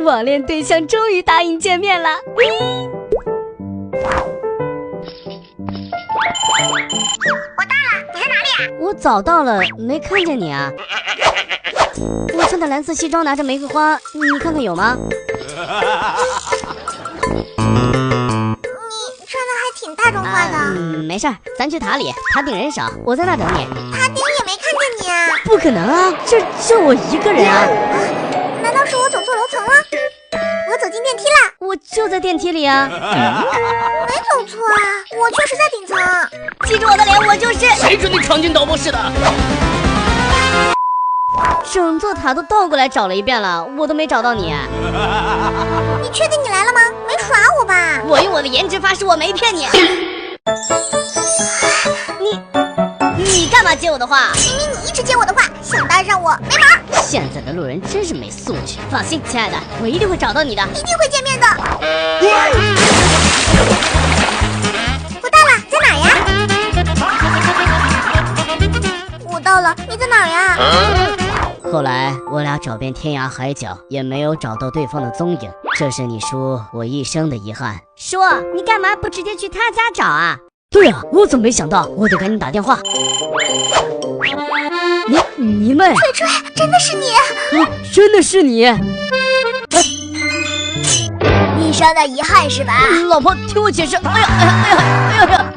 网恋对象终于答应见面了。我到了，你在哪里啊？我早到了，没看见你啊。我穿的蓝色西装，拿着玫瑰花，你看看有吗？你穿的还挺大众化的。没事儿，咱去塔里，塔顶人少，我在那等你。塔顶也没看见你啊。不可能啊，这就我一个人啊。难道是我走错楼层了？我走进电梯了。我就在电梯里啊。没走错啊，我确实在顶层。记住我的脸，我就是。谁准你闯进导播室的？整座塔都倒过来找了一遍了，我都没找到你。你确定你来了吗？没耍我吧？我用我的颜值发誓，我没骗你。你干嘛接我的话？明明你一直接我的话，想搭上我没门儿。现在的路人真是没素质。放心，亲爱的，我一定会找到你的，一定会见面的。我到了，在哪儿呀？我到了，你在哪儿呀？后来我俩找遍天涯海角，也没有找到对方的踪影，这是你叔我一生的遗憾。叔，你干嘛不直接去他家找啊？对啊，我怎么没想到，我得赶紧打电话。你妹！锤锤，真的是你！真的是你！一生的遗憾是吧？老婆，听我解释。哎呀！